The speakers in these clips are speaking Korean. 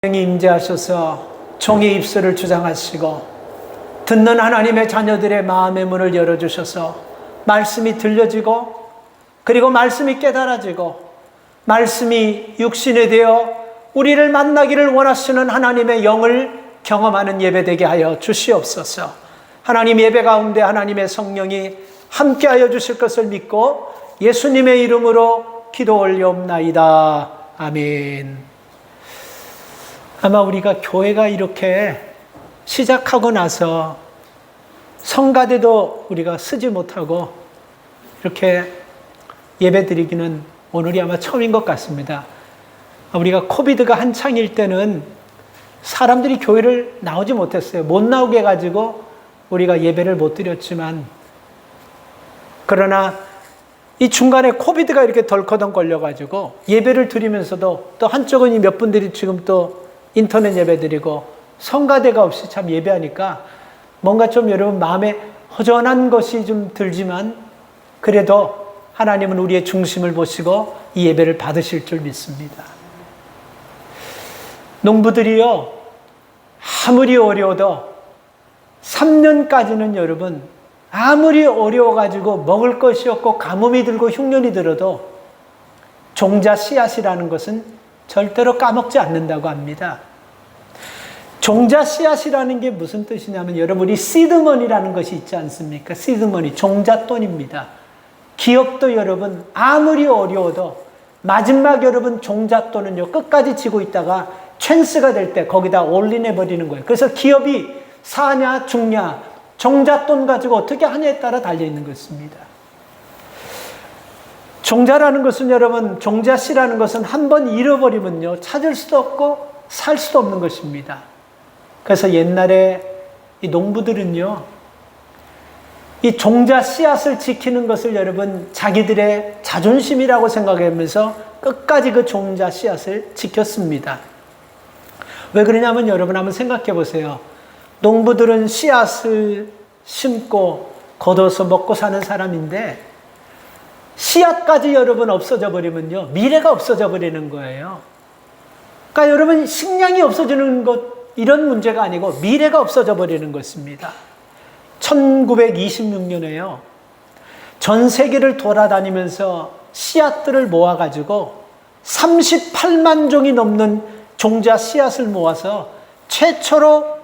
임재하셔서 종의 입술을 주장하시고 듣는 하나님의 자녀들의 마음의 문을 열어주셔서 말씀이 들려지고 그리고 말씀이 깨달아지고 말씀이 육신이 되어 우리를 만나기를 원하시는 하나님의 영을 경험하는 예배되게 하여 주시옵소서. 하나님, 예배 가운데 하나님의 성령이 함께하여 주실 것을 믿고 예수님의 이름으로 기도 올리옵나이다. 아멘. 아마 우리가 교회가 이렇게 시작하고 나서 성가대도 우리가 쓰지 못하고 이렇게 예배 드리기는 오늘이 아마 처음인 것 같습니다. 우리가 코비드가 한창일 때는 사람들이 교회를 나오지 못했어요. 못 나오게 해가지고 우리가 예배를 못 드렸지만, 그러나 이 중간에 코비드가 이렇게 덜커덩 걸려가지고 예배를 드리면서도 또 한쪽은 몇 분들이 지금 또 인터넷 예배 드리고 성가대가 없이 참 예배하니까 뭔가 좀 여러분 마음에 허전한 것이 좀 들지만, 그래도 하나님은 우리의 중심을 보시고 이 예배를 받으실 줄 믿습니다. 농부들이요, 아무리 어려워도 3년까지는 여러분, 아무리 어려워가지고 먹을 것이 없고 가뭄이 들고 흉년이 들어도 종자 씨앗이라는 것은 절대로 까먹지 않는다고 합니다. 종자 씨앗이라는 게 무슨 뜻이냐면, 여러분이 시드머니라는 것이 있지 않습니까? 시드머니, 종잣돈입니다. 기업도 여러분 아무리 어려워도 마지막 여러분 종잣돈은요 끝까지 지고 있다가 찬스가 될 때 거기다 올인해 버리는 거예요. 그래서 기업이 사냐 죽냐 종잣돈 가지고 어떻게 하냐에 따라 달려있는 것입니다. 종자라는 것은 여러분, 종자씨라는 것은 한번 잃어버리면요 찾을 수도 없고 살 수도 없는 것입니다. 그래서 옛날에 이 농부들은요 이 종자 씨앗을 지키는 것을 여러분 자기들의 자존심이라고 생각하면서 끝까지 그 종자 씨앗을 지켰습니다. 왜 그러냐면 여러분 한번 생각해 보세요. 농부들은 씨앗을 심고 걷어서 먹고 사는 사람인데, 씨앗까지 여러분 없어져 버리면요 미래가 없어져 버리는 거예요. 그러니까 여러분 식량이 없어지는 것, 이런 문제가 아니고 미래가 없어져 버리는 것입니다. 1926년에요 전 세계를 돌아다니면서 씨앗들을 모아가지고 38만 종이 넘는 종자 씨앗을 모아서 최초로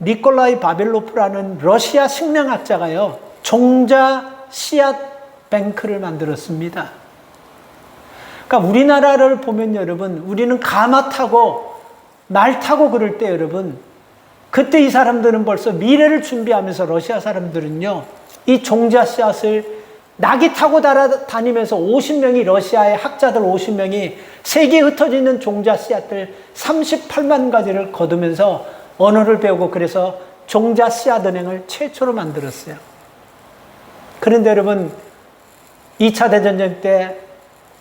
니콜라이 바벨로프라는 러시아 식량학자가요 종자 씨앗 뱅크를 만들었습니다. 그러니까 우리나라를 보면 여러분, 우리는 가마 타고 말 타고 그럴 때 여러분, 그때 이 사람들은 벌써 미래를 준비하면서, 러시아 사람들은요 이 종자 씨앗을 낙이 타고 다니면서 50명이, 러시아의 학자들 50명이 세계에 흩어져 있는 종자 씨앗들 38만 가지를 거두면서 언어를 배우고, 그래서 종자 씨앗 은행을 최초로 만들었어요. 그런데 여러분 2차 대전쟁 때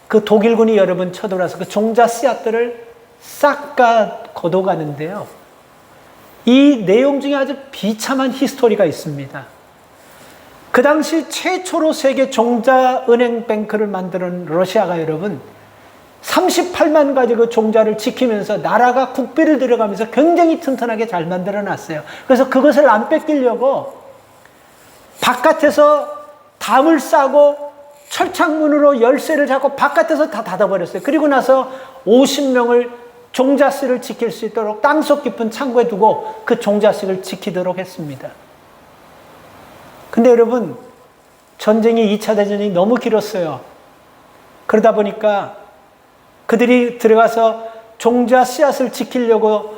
그 독일군이 여러분 쳐들어와서 그 종자 씨앗들을 싹 다 거둬가는데요, 이 내용 중에 아주 비참한 히스토리가 있습니다. 그 당시 최초로 세계 종자은행 뱅크를 만드는 러시아가 여러분 38만 가지 그 종자를 지키면서 나라가 국비를 들여가면서 굉장히 튼튼하게 잘 만들어 놨어요. 그래서 그것을 안 뺏기려고 바깥에서 담을 싸고 철창문으로 열쇠를 잡고 바깥에서 다 닫아버렸어요. 그리고 나서 50명을 종자씨를 지킬 수 있도록 땅속 깊은 창고에 두고 그 종자씨를 지키도록 했습니다. 근데 여러분, 전쟁이 2차 대전이 너무 길었어요. 그러다 보니까 그들이 들어가서 종자 씨앗을 지키려고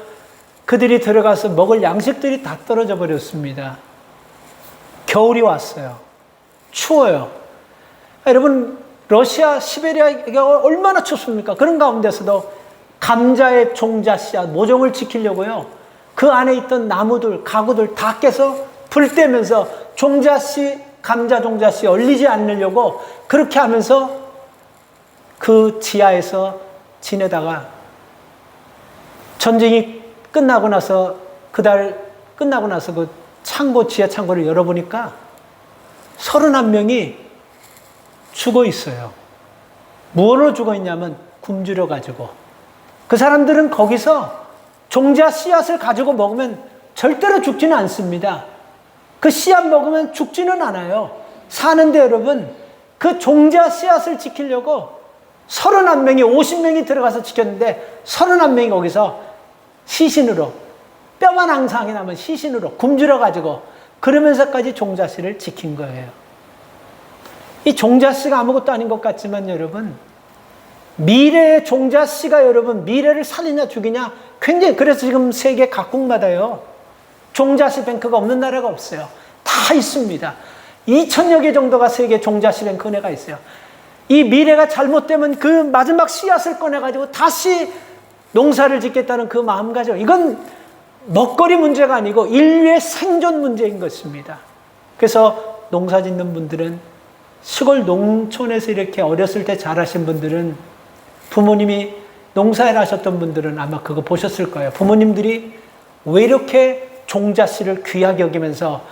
그들이 들어가서 먹을 양식들이 다 떨어져 버렸습니다. 겨울이 왔어요. 추워요. 여러분, 러시아 시베리아가 얼마나 춥습니까? 그런 가운데서도 감자의 종자 씨앗 모종을 지키려고요 그 안에 있던 나무들, 가구들 다 깨서 불 떼면서 종자씨, 감자 종자씨 얼리지 않으려고 그렇게 하면서 그 지하에서 지내다가, 전쟁이 끝나고 나서 그달 끝나고 나서 그 창고, 지하 창고를 열어보니까 31명이 죽어 있어요. 무엇으로 죽어 있냐면 굶주려 가지고 그 사람들은 거기서 종자 씨앗을 가지고 먹으면 절대로 죽지는 않습니다. 그 씨앗 먹으면 죽지는 않아요. 사는데 여러분 그 종자 씨앗을 지키려고 31명이 50명이 들어가서 지켰는데 31명이 거기서 시신으로 뼈만 앙상하게 남은 시신으로 굶주려 가지고 그러면서까지 종자 씨를 지킨 거예요. 이 종자 씨가 아무것도 아닌 것 같지만 여러분 미래의 종자 씨가 여러분 미래를 살리냐 죽이냐 굉장히 그래서 지금 세계 각국마다요 종자 씨 뱅크가 없는 나라가 없어요. 다 있습니다. 2,000여 개 정도가 세계 종자 씨 뱅크 은혜가 있어요. 이 미래가 잘못되면 그 마지막 씨앗을 꺼내가지고 다시 농사를 짓겠다는 그 마음가짐 이건 먹거리 문제가 아니고 인류의 생존 문제인 것입니다. 그래서 농사 짓는 분들은 시골 농촌에서 이렇게 어렸을 때 자라신 분들은 부모님이 농사일 하셨던 분들은 아마 그거 보셨을 거예요. 부모님들이 왜 이렇게 종자씨를 귀하게 여기면서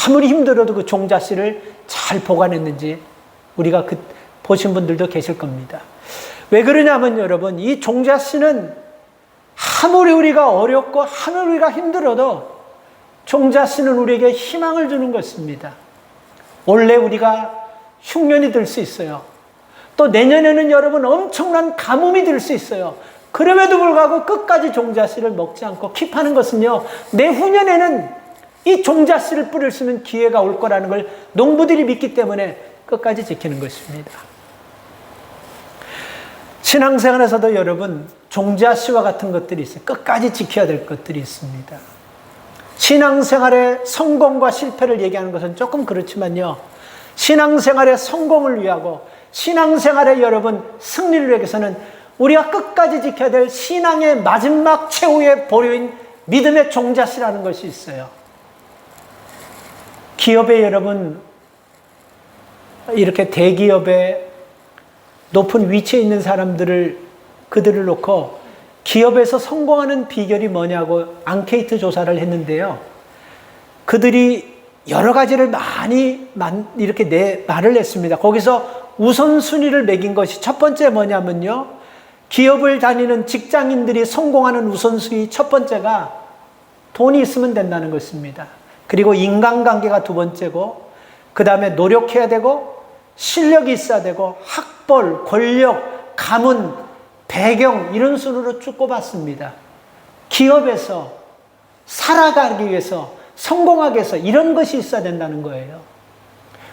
아무리 힘들어도 그 종자씨를 잘 보관했는지 우리가 보신 분들도 계실 겁니다. 왜 그러냐면 여러분 이 종자씨는 아무리 우리가 어렵고 아무리 우리가 힘들어도 종자씨는 우리에게 희망을 주는 것입니다. 원래 우리가 흉년이 들 수 있어요. 또 내년에는 여러분 엄청난 가뭄이 들 수 있어요. 그럼에도 불구하고 끝까지 종자씨를 먹지 않고 킵하는 것은요. 내후년에는 이 종자씨를 뿌릴 수 있는 기회가 올 거라는 걸 농부들이 믿기 때문에 끝까지 지키는 것입니다. 신앙생활에서도 여러분 종자씨와 같은 것들이 있어요. 끝까지 지켜야 될 것들이 있습니다. 신앙생활의 성공과 실패를 얘기하는 것은 조금 그렇지만요. 신앙생활의 성공을 위하고 신앙생활의 여러분 승리를 위해서는 우리가 끝까지 지켜야 될 신앙의 마지막 최후의 보료인 믿음의 종자씨라는 것이 있어요. 기업에 여러분 이렇게 대기업에 높은 위치에 있는 그들을 놓고 기업에서 성공하는 비결이 뭐냐고 앙케이트 조사를 했는데요. 그들이 여러 가지를 많이 이렇게 말을 했습니다. 거기서 우선순위를 매긴 것이 첫 번째 뭐냐면요. 기업을 다니는 직장인들이 성공하는 우선순위 첫 번째가 돈이 있으면 된다는 것입니다. 그리고 인간관계가 두 번째고 그 다음에 노력해야 되고 실력이 있어야 되고 학벌, 권력, 가문, 배경 이런 순으로 쭉 꼽았습니다. 기업에서 살아가기 위해서 성공하기 위해서 이런 것이 있어야 된다는 거예요.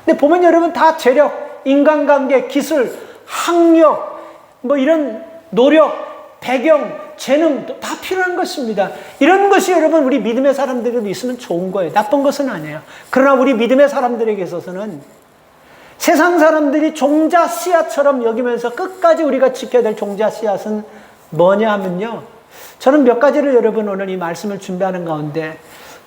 근데 보면 여러분 다 재력, 인간관계, 기술, 학력 뭐 이런 노력, 배경, 재능 다 필요한 것입니다. 이런 것이 여러분 우리 믿음의 사람들에게 있으면 좋은 거예요. 나쁜 것은 아니에요. 그러나 우리 믿음의 사람들에게 있어서는 세상 사람들이 종자 씨앗처럼 여기면서 끝까지 우리가 지켜야 될 종자 씨앗은 뭐냐 하면요. 저는 몇 가지를 여러분 오늘 이 말씀을 준비하는 가운데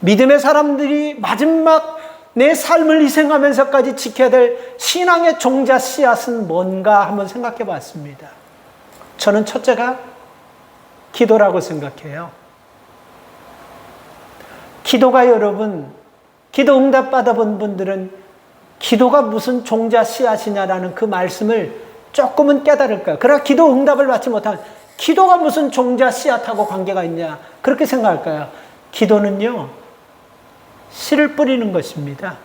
믿음의 사람들이 마지막 내 삶을 희생하면서까지 지켜야 될 신앙의 종자 씨앗은 뭔가 한번 생각해 봤습니다. 저는 첫째가 기도라고 생각해요. 기도가 여러분, 기도 응답 받아본 분들은 기도가 무슨 종자 씨앗이냐라는 그 말씀을 조금은 깨달을 거예요. 그러나 기도 응답을 받지 못하면 기도가 무슨 종자 씨앗하고 관계가 있냐 그렇게 생각할까요? 기도는요 씨를 뿌리는 것입니다.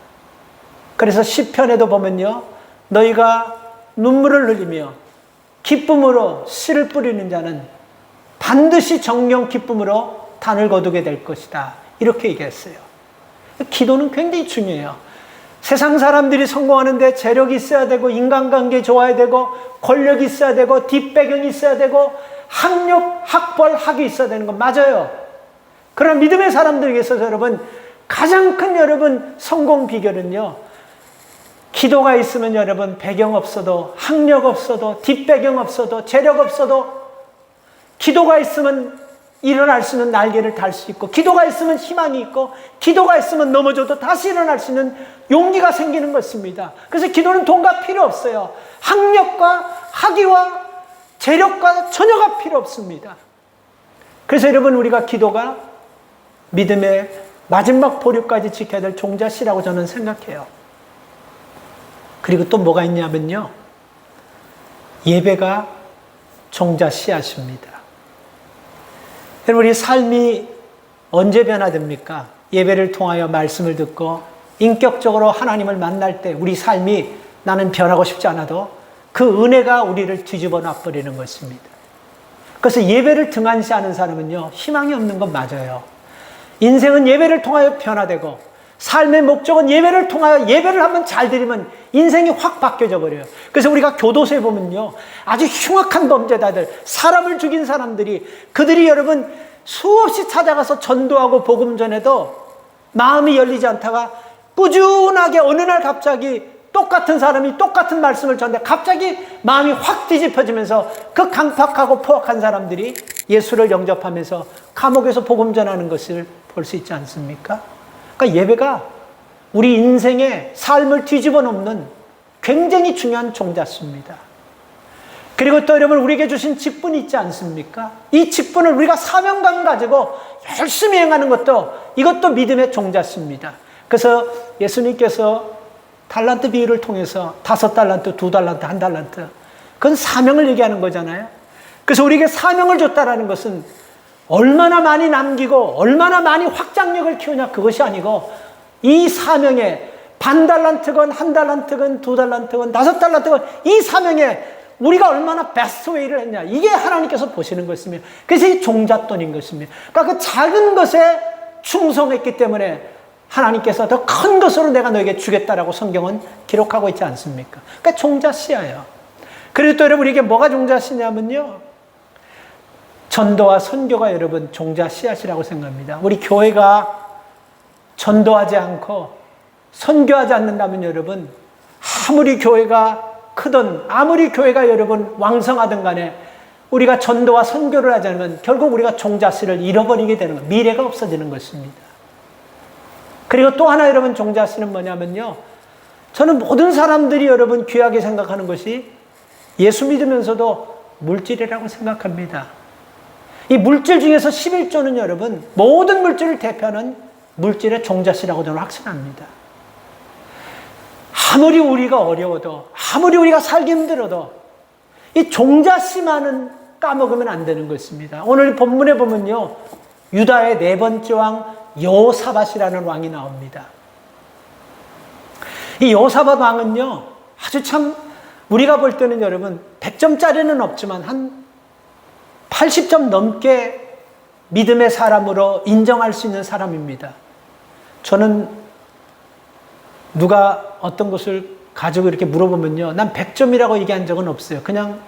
그래서 시편에도 보면요 너희가 눈물을 흘리며 기쁨으로 씨를 뿌리는 자는 반드시 정령 기쁨으로 단을 거두게 될 것이다 이렇게 얘기했어요. 기도는 굉장히 중요해요. 세상 사람들이 성공하는데 재력이 있어야 되고 인간관계 좋아야 되고 권력이 있어야 되고 뒷배경이 있어야 되고 학력, 학벌, 학위 있어야 되는 건 맞아요. 그러나 믿음의 사람들에게 있어서 여러분 가장 큰 여러분 성공 비결은요 기도가 있으면 여러분 배경 없어도 학력 없어도 뒷배경 없어도 재력 없어도 기도가 있으면 일어날 수 있는 날개를 달 수 있고 기도가 있으면 희망이 있고 기도가 있으면 넘어져도 다시 일어날 수 있는 용기가 생기는 것입니다. 그래서 기도는 돈과 필요 없어요. 학력과 학위와 재력과 전혀가 필요 없습니다. 그래서 여러분 우리가 기도가 믿음의 마지막 보류까지 지켜야 될 종자씨라고 저는 생각해요. 그리고 또 뭐가 있냐면요 예배가 종자 씨앗입니다. 여러분, 우리 삶이 언제 변화됩니까? 예배를 통하여 말씀을 듣고 인격적으로 하나님을 만날 때 우리 삶이 나는 변하고 싶지 않아도 그 은혜가 우리를 뒤집어 놔버리는 것입니다. 그래서 예배를 등한시하는 사람은요, 희망이 없는 건 맞아요. 인생은 예배를 통하여 변화되고 삶의 목적은 예배를 통하여 예배를 한번 잘 드리면 인생이 확 바뀌어져 버려요. 그래서 우리가 교도소에 보면요, 아주 흉악한 범죄자들, 사람을 죽인 사람들이, 그들이 여러분 수없이 찾아가서 전도하고 복음 전해도 마음이 열리지 않다가 꾸준하게 어느 날 갑자기 똑같은 사람이 똑같은 말씀을 전해 갑자기 마음이 확 뒤집혀지면서 그 강팍하고 포악한 사람들이 예수를 영접하면서 감옥에서 복음 전하는 것을 볼 수 있지 않습니까? 그러니까 예배가 우리 인생의 삶을 뒤집어 놓는 굉장히 중요한 종잣수입니다. 그리고 또 여러분, 우리에게 주신 직분이 있지 않습니까? 이 직분을 우리가 사명감 가지고 열심히 행하는 것도, 이것도 믿음의 종잣수입니다. 그래서 예수님께서 달란트 비유를 통해서 5달란트, 2달란트, 1달란트, 그건 사명을 얘기하는 거잖아요. 그래서 우리에게 사명을 줬다라는 것은 얼마나 많이 남기고 얼마나 많이 확장력을 키우냐, 그것이 아니고 이 사명에 반달란트건 1달란트건 2달란트건 5달란트건 이 사명에 우리가 얼마나 베스트 웨이를 했냐, 이게 하나님께서 보시는 것입니다. 그래서 이 종잣돈인 것입니다. 그러니까 그 작은 것에 충성했기 때문에 하나님께서 더 큰 것으로 내가 너에게 주겠다라고 성경은 기록하고 있지 않습니까? 그러니까 종잣씨예요. 그리고 또 여러분, 이게 뭐가 종잣씨냐면요, 전도와 선교가 여러분 종잣씨앗이라고 생각합니다. 우리 교회가 전도하지 않고 선교하지 않는다면 여러분, 아무리 교회가 크든 아무리 교회가 여러분 왕성하든 간에 우리가 전도와 선교를 하지 않으면 결국 우리가 종잣씨를 잃어버리게 되는 거예요. 미래가 없어지는 것입니다. 그리고 또 하나 여러분, 종잣씨는 뭐냐면요, 저는 모든 사람들이 여러분 귀하게 생각하는 것이 예수 믿으면서도 물질이라고 생각합니다. 이 물질 중에서 11조는 여러분 모든 물질을 대표하는 물질의 종잣씨라고 저는 확신합니다. 아무리 우리가 어려워도, 아무리 우리가 살기 힘들어도 이 종잣씨만은 까먹으면 안 되는 것입니다. 오늘 본문에 보면요, 유다의 4번째 왕 여호사밧이라는 왕이 나옵니다. 이 여호사밧 왕은요, 아주 참 우리가 볼 때는 여러분 100점짜리는 없지만 한 80점 넘게 믿음의 사람으로 인정할 수 있는 사람입니다. 저는 누가 어떤 것을 가지고 이렇게 물어보면요, 난 100점이라고 얘기한 적은 없어요. 그냥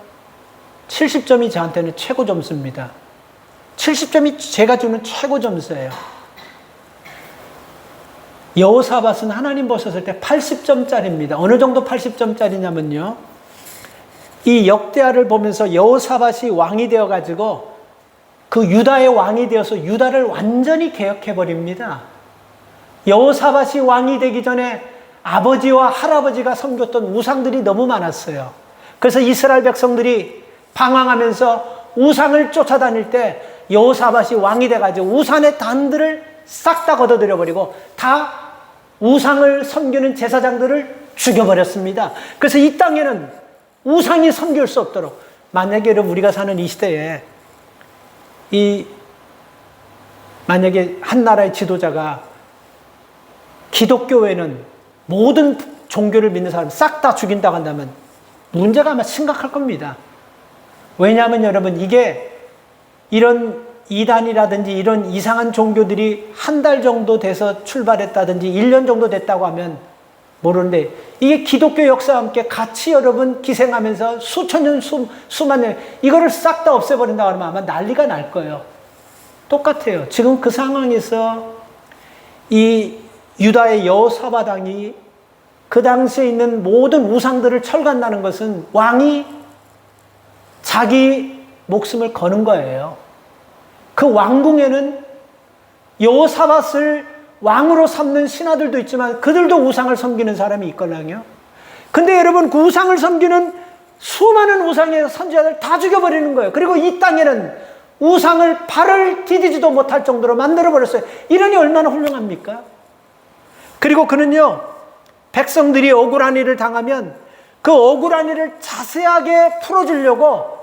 70점이 저한테는 최고 점수입니다. 70점이 제가 주는 최고 점수예요. 여호사밧은 하나님 보셨을 때 80점짜리입니다. 어느 정도 80점짜리냐면요, 이 역대하를 보면서 여호사밧이 왕이 되어가지고 그 유다의 왕이 되어서 유다를 완전히 개혁해버립니다. 여호사밧이 왕이 되기 전에 아버지와 할아버지가 섬겼던 우상들이 너무 많았어요. 그래서 이스라엘 백성들이 방황하면서 우상을 쫓아다닐 때 여호사밧이 왕이 돼가지고 우상의 단들을 싹 다 걷어들여버리고 다 우상을 섬기는 제사장들을 죽여버렸습니다. 그래서 이 땅에는 우상이 섬길 수 없도록, 만약에 우리가 사는 이 시대에 만약에 한 나라의 지도자가 기독교회는 모든 종교를 믿는 사람 싹 다 죽인다고 한다면 문제가 아마 심각할 겁니다. 왜냐하면 여러분, 이게 이런 이단이라든지 이런 이상한 종교들이 한 달 정도 돼서 출발했다든지 1년 정도 됐다고 하면 모르는데, 이게 기독교 역사와 함께 같이 여러분 기생하면서 수천 년, 수만 년 이거를 싹 다 없애버린다고 하면 아마 난리가 날 거예요. 똑같아요. 지금 그 상황에서 이 유다의 여호사밧 왕이 그 당시에 있는 모든 우상들을 철거한다는 것은 왕이 자기 목숨을 거는 거예요. 그 왕궁에는 여호사밧을 왕으로 삼는 신하들도 있지만 그들도 우상을 섬기는 사람이 있거든요. 근데 여러분, 그 우상을 섬기는 수많은 우상의 선지자들 다 죽여버리는 거예요. 그리고 이 땅에는 우상을 발을 디디지도 못할 정도로 만들어버렸어요. 이러니 얼마나 훌륭합니까? 그리고 그는요, 백성들이 억울한 일을 당하면 그 억울한 일을 자세하게 풀어주려고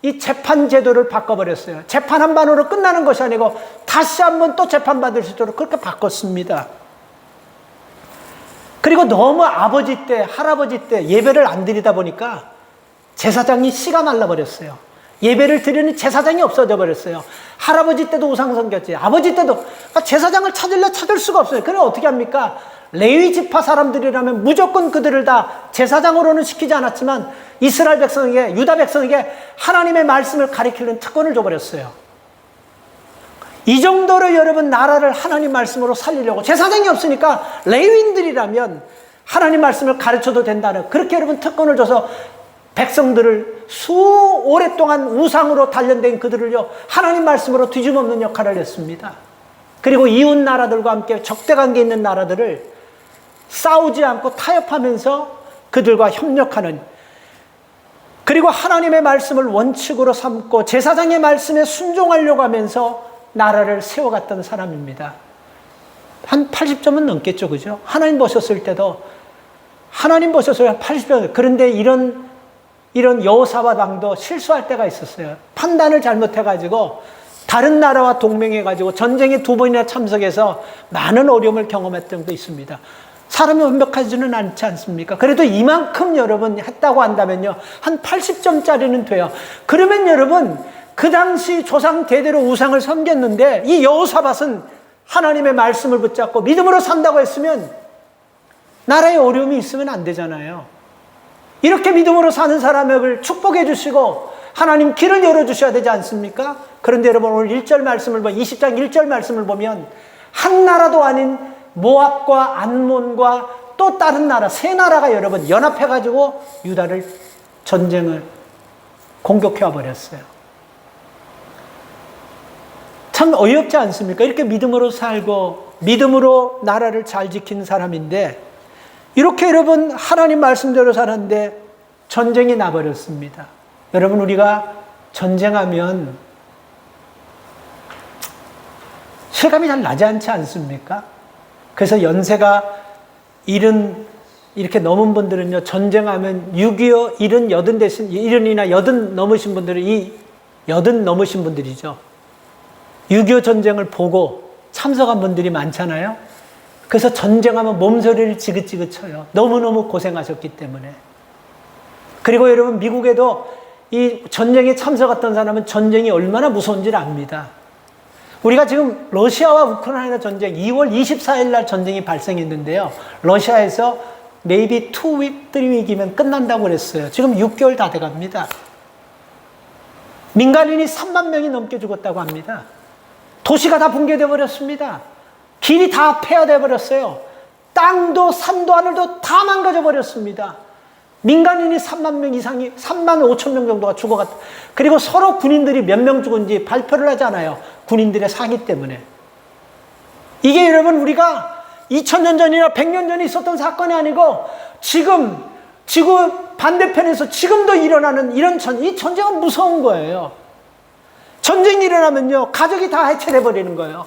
이 재판 제도를 바꿔버렸어요. 재판 한 번으로 끝나는 것이 아니고 다시 한번 또 재판받을 수 있도록 그렇게 바꿨습니다. 그리고 너무 아버지 때, 할아버지 때 예배를 안 드리다 보니까 제사장이 씨가 말라버렸어요. 예배를 드리는 제사장이 없어져 버렸어요. 할아버지 때도 우상 섬겼지, 아버지 때도. 제사장을 찾을 수가 없어요. 그럼 어떻게 합니까? 레위 지파 사람들이라면 무조건 그들을 다 제사장으로는 시키지 않았지만 이스라엘 백성에게, 유다 백성에게 하나님의 말씀을 가리키는 특권을 줘버렸어요. 이 정도로 여러분 나라를 하나님 말씀으로 살리려고, 제사장이 없으니까 레위인들이라면 하나님 말씀을 가르쳐도 된다는, 그렇게 여러분 특권을 줘서 백성들을 오랫동안 우상으로 단련된 그들을요 하나님 말씀으로 뒤집어엎는 역할을 했습니다. 그리고 이웃 나라들과 함께 적대관계 있는 나라들을 싸우지 않고 타협하면서 그들과 협력하는, 그리고 하나님의 말씀을 원칙으로 삼고 제사장의 말씀에 순종하려고 하면서 나라를 세워갔던 사람입니다. 한 80점은 넘겠죠, 그죠? 하나님 보셨을 때도, 하나님 보셨을 때 80점. 그런데 이런 여호사밧 왕도 실수할 때가 있었어요. 판단을 잘못해가지고 다른 나라와 동맹해가지고 전쟁에 2번이나 참석해서 많은 어려움을 경험했던 게 있습니다. 사람이 완벽하지는 않지 않습니까? 그래도 이만큼 여러분 했다고 한다면요 한 80점짜리는 돼요. 그러면 여러분 그 당시 조상 대대로 우상을 섬겼는데 이 여호사밧은 하나님의 말씀을 붙잡고 믿음으로 산다고 했으면 나라에 어려움이 있으면 안 되잖아요. 이렇게 믿음으로 사는 사람을 축복해 주시고 하나님 길을 열어주셔야 되지 않습니까? 그런데 여러분 오늘 1절 말씀을 보면, 20장 1절 말씀을 보면 한 나라도 아닌 모압과 암몬과 또 다른 나라, 세 나라가 여러분 연합해가지고 유다를 전쟁을 공격해 와버렸어요. 참 어이없지 않습니까? 이렇게 믿음으로 살고 믿음으로 나라를 잘 지키는 사람인데 이렇게 여러분 하나님 말씀대로 살았는데 전쟁이 나버렸습니다. 여러분 우리가 전쟁하면 실감이 잘 나지 않지 않습니까? 그래서 연세가 70 이렇게 넘은 분들은요 전쟁하면 6.25 70 대신 70이나 80 넘으신 분들은 이 80 넘으신 분들이죠. 6.25 전쟁을 보고 참석한 분들이 많잖아요. 그래서 전쟁하면 몸소리를 지긋지긋 쳐요. 너무너무 고생하셨기 때문에. 그리고 여러분 미국에도 이 전쟁에 참석했던 사람은 전쟁이 얼마나 무서운지를 압니다. 우리가 지금 러시아와 우크라이나 전쟁 2월 24일 날 전쟁이 발생했는데요. 러시아에서 maybe 2week, 3week이면 끝난다고 그랬어요. 지금 6개월 다 돼갑니다. 민간인이 3만 명이 넘게 죽었다고 합니다. 도시가 다 붕괴되어 버렸습니다. 길이 다 폐허되어 버렸어요. 땅도 산도 하늘도 다 망가져 버렸습니다. 민간인이 3만 명 이상이 3만 5천 명 정도가 죽어갔다. 그리고 서로 군인들이 몇 명 죽은지 발표를 하지 않아요. 군인들의 사기 때문에. 이게 여러분 우리가 2000년 전이나 100년 전에 있었던 사건이 아니고 지금 지구 반대편에서 지금도 일어나는 이 전쟁은 무서운 거예요. 전쟁이 일어나면요 가족이 다 해체돼 버리는 거예요.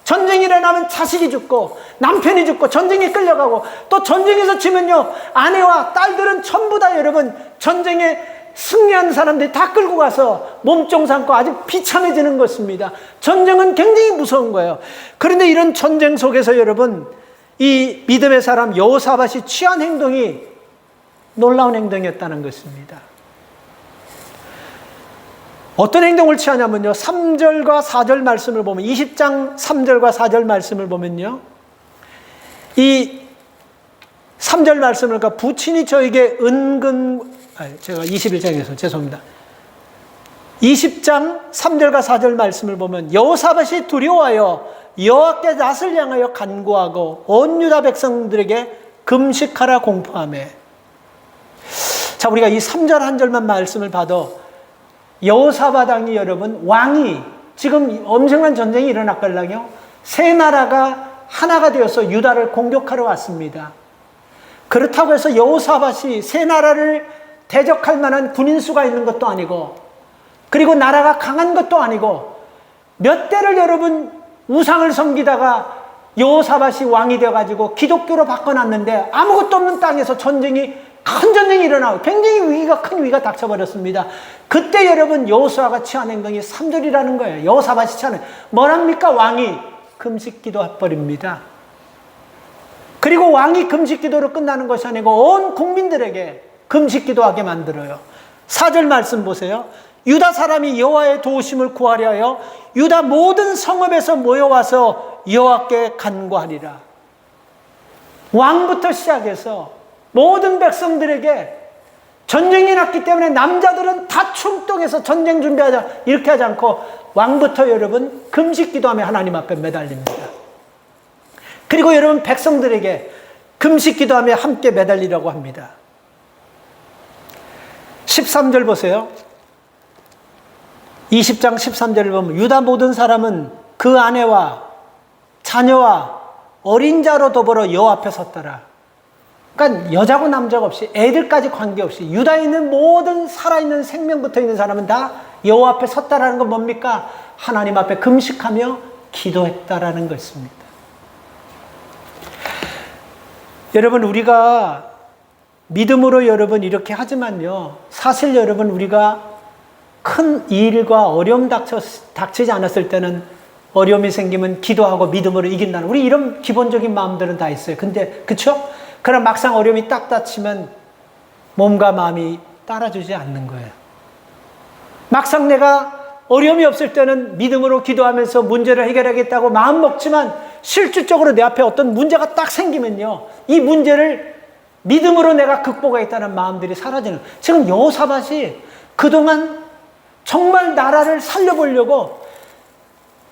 전쟁이 일어나면 자식이 죽고 남편이 죽고 전쟁에 끌려가고 또 전쟁에서 지면요 아내와 딸들은 전부 다 여러분 전쟁에 승리한 사람들이 다 끌고 가서 몸종 삼고 아주 비참해지는 것입니다. 전쟁은 굉장히 무서운 거예요. 그런데 이런 전쟁 속에서 여러분 이 믿음의 사람 여호사밧이 취한 행동이 놀라운 행동이었다는 것입니다. 어떤 행동을 취하냐면요 3절과 4절 말씀을 보면 20장 3절과 4절 말씀을 보면요 이 3절 말씀을 그러니까 부친이 저에게 제가 21장에서 죄송합니다. 20장 3절과 4절 말씀을 보면 여호사밧이 두려워하여 여호와께 낯을 향하여 간구하고 온 유다 백성들에게 금식하라 공포하며. 자, 우리가 이 3절 한 절만 말씀을 봐도 여호사밧 왕이 여러분 왕이 지금 엄청난 전쟁이 일어났걸랑요 세 나라가 하나가 되어서 유다를 공격하러 왔습니다. 그렇다고 해서 여호사밧이 세 나라를 대적할 만한 군인 수가 있는 것도 아니고 그리고 나라가 강한 것도 아니고 몇 대를 여러분 우상을 섬기다가 여호사밧이 왕이 되어가지고 기독교로 바꿔놨는데 아무것도 없는 땅에서 전쟁이 큰 전쟁이 일어나고 굉장히 큰 위기가 닥쳐버렸습니다. 그때 여러분 여호수아가 취한 행동이 3절이라는 거예요. 여호사밧이 취한 뭐랍니까? 왕이 금식 기도해버립니다. 그리고 왕이 금식 기도로 끝나는 것이 아니고 온 국민들에게 금식 기도하게 만들어요. 4절 말씀 보세요. 유다 사람이 여호와의 도우심을 구하려 하여 유다 모든 성읍에서 모여와서 여호와께 간구하리라. 왕부터 시작해서 모든 백성들에게 전쟁이 났기 때문에 남자들은 다 출동해서 전쟁 준비하자 이렇게 하지 않고 왕부터 여러분 금식 기도하며 하나님 앞에 매달립니다. 그리고 여러분 백성들에게 금식 기도하며 함께 매달리라고 합니다. 13절 보세요. 20장 13절을 보면 유다 모든 사람은 그 아내와 자녀와 어린 자로 더불어 여호와 앞에 섰더라. 그러니까 여자고 남자가 없이 애들까지 관계없이 유다에 있는 모든 살아있는 생명부터 있는 사람은 다 여호와 앞에 섰다라는 건 뭡니까? 하나님 앞에 금식하며 기도했다라는 것입니다. 여러분 우리가 믿음으로 여러분 이렇게 하지만요, 사실 여러분 우리가 큰 일과 어려움 닥치지 않았을 때는 어려움이 생기면 기도하고 믿음으로 이긴다는 우리 이런 기본적인 마음들은 다 있어요. 근데 그쵸? 그럼 막상 어려움이 딱 닥치면 몸과 마음이 따라주지 않는 거예요. 막상 내가 어려움이 없을 때는 믿음으로 기도하면서 문제를 해결하겠다고 마음 먹지만 실질적으로 내 앞에 어떤 문제가 딱 생기면요, 이 문제를 믿음으로 내가 극복하겠다는 마음들이 사라지는. 지금 여호사밧이 그동안 정말 나라를 살려보려고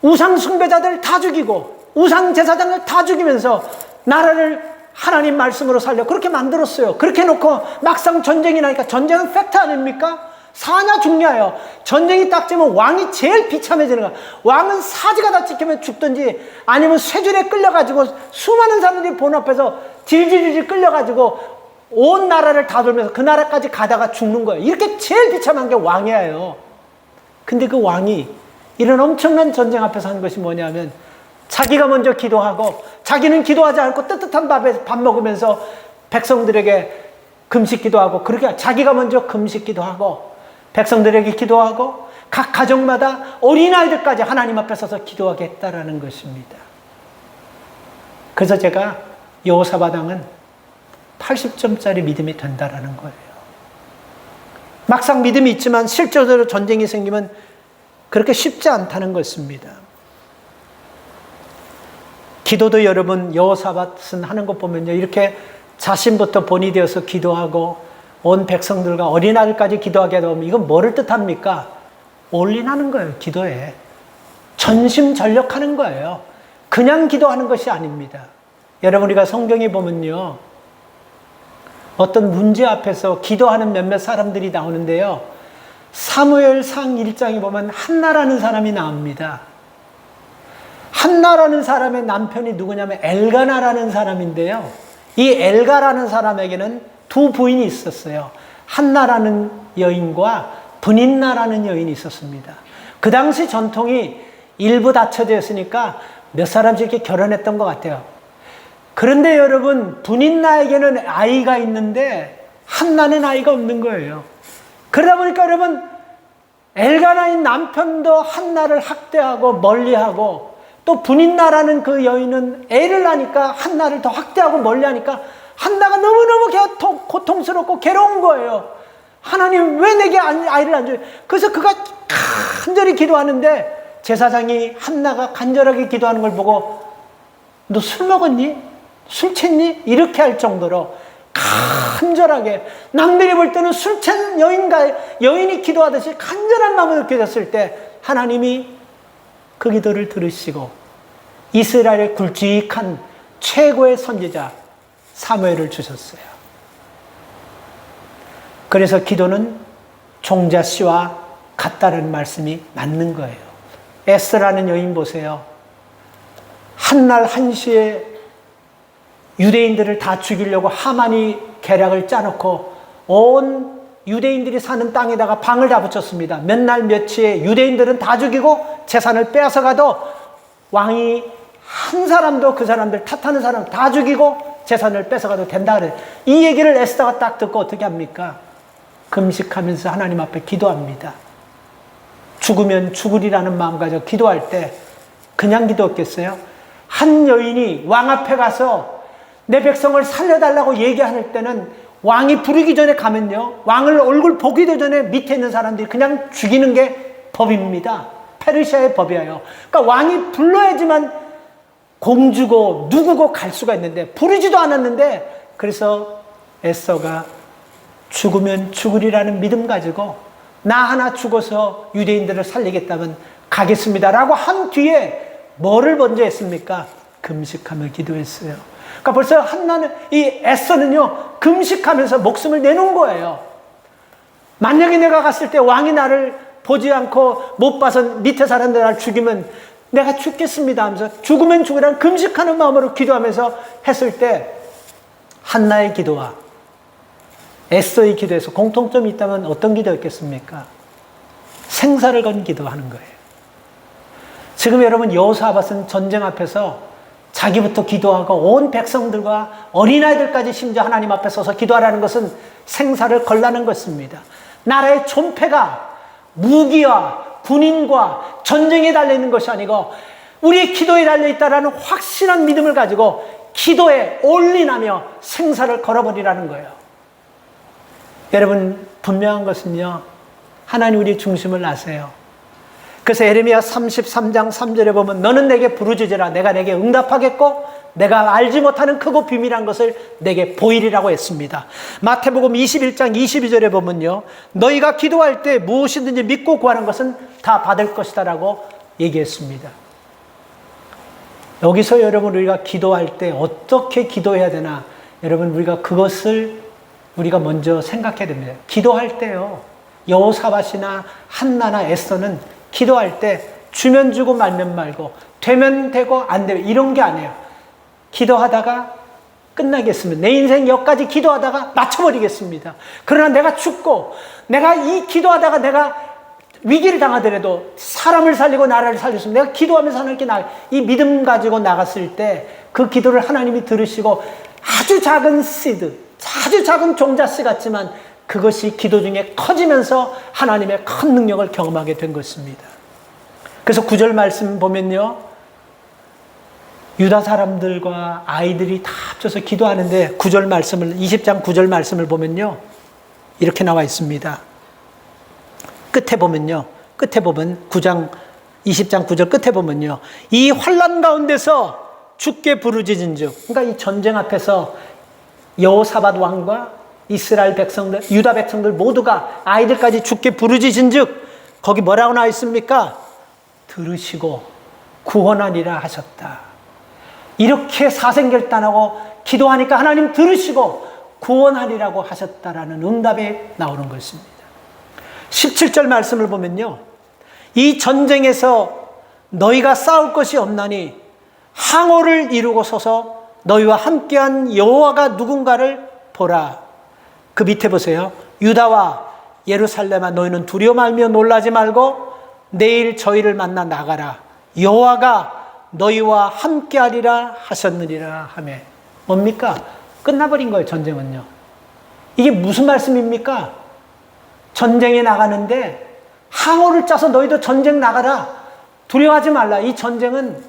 우상 숭배자들 다 죽이고 우상 제사장을 다 죽이면서 나라를 하나님 말씀으로 살려 그렇게 만들었어요. 그렇게 놓고 막상 전쟁이 나니까, 전쟁은 팩트 아닙니까? 사냐 죽냐예요. 전쟁이 딱 되면 왕이 제일 비참해지는 거야. 왕은 사지가 다 찍히면 죽든지 아니면 쇠줄에 끌려가지고 수많은 사람들이 본 앞에서 질질질 끌려가지고 온 나라를 다 돌면서 그 나라까지 가다가 죽는 거예요. 이렇게 제일 비참한 게 왕이에요. 근데 그 왕이 이런 엄청난 전쟁 앞에서 한 것이 뭐냐면 자기가 먼저 기도하고, 자기는 기도하지 않고 뜨뜻한 밥에 밥 먹으면서 백성들에게 금식 기도하고, 그렇게 자기가 먼저 금식 기도하고 백성들에게 기도하고 각 가정마다 어린아이들까지 하나님 앞에 서서 기도하게 했다라는 것입니다. 그래서 제가 여호사밧 왕은 80점짜리 믿음이 된다라는 거예요. 막상 믿음이 있지만 실제로 전쟁이 생기면 그렇게 쉽지 않다는 것입니다. 기도도 여러분 여호사밧은 하는 것 보면요, 이렇게 자신부터 본이 되어서 기도하고 온 백성들과 어린아이들까지 기도하게 하다 보면 이건 뭐를 뜻합니까? 올인하는 거예요. 기도에 전심전력하는 거예요. 그냥 기도하는 것이 아닙니다. 여러분 우리가 성경에 보면요, 어떤 문제 앞에서 기도하는 몇몇 사람들이 나오는데요, 사무엘상 1장에 보면 한나라는 사람이 나옵니다. 한나라는 사람의 남편이 누구냐면 엘가나라는 사람인데요, 이 엘가라는 사람에게는 두 부인이 있었어요. 한나라는 여인과 브닌나라는 여인이 있었습니다. 그 당시 전통이 일부 닫혀져 있으니까 몇 사람씩 이렇게 결혼했던 것 같아요. 그런데 여러분 브닌나에게는 아이가 있는데 한나는 아이가 없는 거예요. 그러다 보니까 여러분 엘가나인 남편도 한나를 학대하고 멀리하고, 또 브닌나라는 그 여인은 애를 낳으니까 한나를 더 학대하고 멀리하니까 한나가 너무너무 고통스럽고 괴로운 거예요. 하나님 왜 내게 아이를 안 줘요? 그래서 그가 간절히 기도하는데 제사장이 한나가 간절하게 기도하는 걸 보고 너 술 먹었니? 술 챘니? 이렇게 할 정도로 간절하게, 남들이 볼 때는 술 취한 여인이 기도하듯이 간절한 마음을 느껴졌을 때 하나님이 그 기도를 들으시고 이스라엘의 굵직한 최고의 선지자 사무엘을 주셨어요. 그래서 기도는 종자 씨와 같다는 말씀이 맞는 거예요. 에스라는 여인 보세요. 한날 한시에 유대인들을 다 죽이려고 하만이 계략을 짜놓고 온 유대인들이 사는 땅에다가 방을 다 붙였습니다. 몇 날 며칠에 유대인들은 다 죽이고 재산을 빼앗아가도 왕이 한 사람도 그 사람들 탓하는 사람 다 죽이고 재산을 뺏어가도 된다 그래. 이 얘기를 에스더가 딱 듣고 어떻게 합니까? 금식하면서 하나님 앞에 기도합니다. 죽으면 죽으리라는 마음 가지고 기도할 때 그냥 기도했겠어요? 한 여인이 왕 앞에 가서 내 백성을 살려달라고 얘기할 때는 왕이 부르기 전에 가면요, 왕을 얼굴 보기도 전에 밑에 있는 사람들이 그냥 죽이는 게 법입니다. 페르시아의 법이에요. 그러니까 왕이 불러야지만 공주고 누구고 갈 수가 있는데 부르지도 않았는데, 그래서 에스더가 죽으면 죽으리라는 믿음 가지고 나 하나 죽어서 유대인들을 살리겠다면 가겠습니다라고 한 뒤에 뭐를 먼저 했습니까? 금식하며 기도했어요. 그러니까 벌써 한나는, 이 에스더는요, 금식하면서 목숨을 내놓은 거예요. 만약에 내가 갔을 때 왕이 나를 보지 않고 못 봐서 밑에 사람들 나를 죽이면 내가 죽겠습니다 하면서 죽으면 죽으라는 금식하는 마음으로 기도하면서 했을 때 한나의 기도와 에스더의 기도에서 공통점이 있다면 어떤 기도였겠습니까? 생사를 건 기도하는 거예요. 지금 여러분, 여호사밧은 전쟁 앞에서 자기부터 기도하고 온 백성들과 어린아이들까지 심지어 하나님 앞에 서서 기도하라는 것은 생사를 걸라는 것입니다. 나라의 존폐가 무기와 군인과 전쟁에 달려있는 것이 아니고 우리의 기도에 달려있다는 확실한 믿음을 가지고 기도에 올인하며 생사를 걸어버리라는 거예요. 여러분, 분명한 것은요, 하나님 우리의 중심을 아세요. 그래서 에레미야 33장 3절에 보면 너는 내게 부르짖으라 내가 내게 응답하겠고 내가 알지 못하는 크고 비밀한 것을 내게 보이리라고 했습니다. 마태복음 21장 22절에 보면요, 너희가 기도할 때 무엇이든지 믿고 구하는 것은 다 받을 것이다 라고 얘기했습니다. 여기서 여러분, 우리가 기도할 때 어떻게 기도해야 되나, 여러분, 우리가 그것을 우리가 먼저 생각해야 됩니다. 기도할 때요, 여호사밧이나 한나나 에스더는 기도할 때 주면 주고 말면 말고 되면 되고 안 되면 이런 게 아니에요. 기도하다가 끝나겠습니다. 내 인생 여기까지 기도하다가 마쳐버리겠습니다. 그러나 내가 죽고 내가 이 기도하다가 내가 위기를 당하더라도 사람을 살리고 나라를 살렸으면 내가 기도하면서 하나님께 이 믿음 가지고 나갔을 때 그 기도를 하나님이 들으시고 아주 작은 씨드, 아주 작은 종자씨 같지만 그것이 기도 중에 커지면서 하나님의 큰 능력을 경험하게 된 것입니다. 그래서 9절 말씀 보면요, 유다 사람들과 아이들이 다 합쳐서 기도하는데 9절 말씀을, 20장 9절 말씀을 보면요, 이렇게 나와 있습니다. 끝에 보면 9장 20장 9절 끝에 보면요, 이 환난 가운데서 주께 부르짖은즉, 그러니까 이 전쟁 앞에서 여호사밧 왕과 이스라엘 백성들, 유다 백성들 모두가 아이들까지 주께 부르짖은즉, 거기 뭐라고 나와 있습니까? 들으시고 구원하리라 하셨다. 이렇게 사생결단하고 기도하니까 하나님 들으시고 구원하리라고 하셨다라는 응답이 나오는 것입니다. 17절 말씀을 보면요, 이 전쟁에서 너희가 싸울 것이 없나니 항호를 이루고 서서 너희와 함께한 여호와가 누군가를 보라. 그 밑에 보세요. 유다와 예루살렘아 너희는 두려워 말며 놀라지 말고 내일 저희를 만나 나가라. 여호와가 너희와 함께하리라 하셨느니라 하며. 뭡니까? 끝나버린 거예요, 전쟁은요. 이게 무슨 말씀입니까? 전쟁에 나가는데 항호를 짜서 너희도 전쟁 나가라. 두려워하지 말라. 이 전쟁은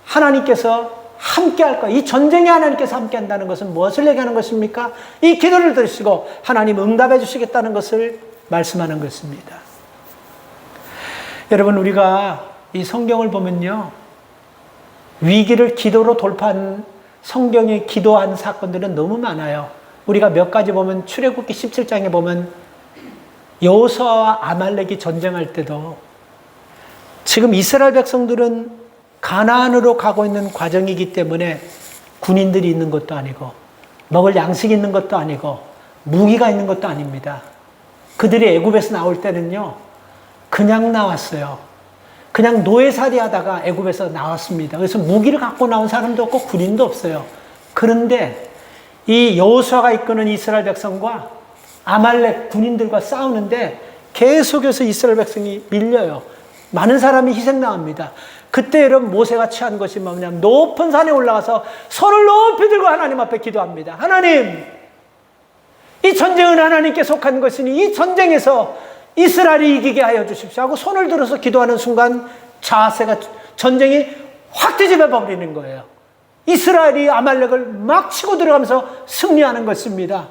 하나님께서 함께 할 거야. 이 전쟁에 하나님께서 함께 한다는 것은 무엇을 얘기하는 것입니까? 이 기도를 들으시고 하나님 응답해 주시겠다는 것을 말씀하는 것입니다. 여러분, 우리가 이 성경을 보면요, 위기를 기도로 돌파한 성경에 기도한 사건들은 너무 많아요. 우리가 몇 가지 보면 출애굽기 17장에 보면 여호수아와 아말렉이 전쟁할 때도 지금 이스라엘 백성들은 가나안으로 가고 있는 과정이기 때문에 군인들이 있는 것도 아니고 먹을 양식이 있는 것도 아니고 무기가 있는 것도 아닙니다. 그들이 애굽에서 나올 때는요, 그냥 나왔어요. 그냥 노예살이 하다가 애굽에서 나왔습니다. 그래서 무기를 갖고 나온 사람도 없고 군인도 없어요. 그런데 이 여호수아가 이끄는 이스라엘 백성과 아말렉 군인들과 싸우는데 계속해서 이스라엘 백성이 밀려요. 많은 사람이 희생당합니다. 그때 여러분 모세가 취한 것이 뭐냐면 높은 산에 올라가서 손을 높이 들고 하나님 앞에 기도합니다. 하나님, 이 전쟁은 하나님께 속한 것이니 이 전쟁에서 이스라엘이 이기게 하여 주십시오 하고 손을 들어서 기도하는 순간 자세가, 전쟁이 확 뒤집어 버리는 거예요. 이스라엘이 아말렉을 막 치고 들어가면서 승리하는 것입니다.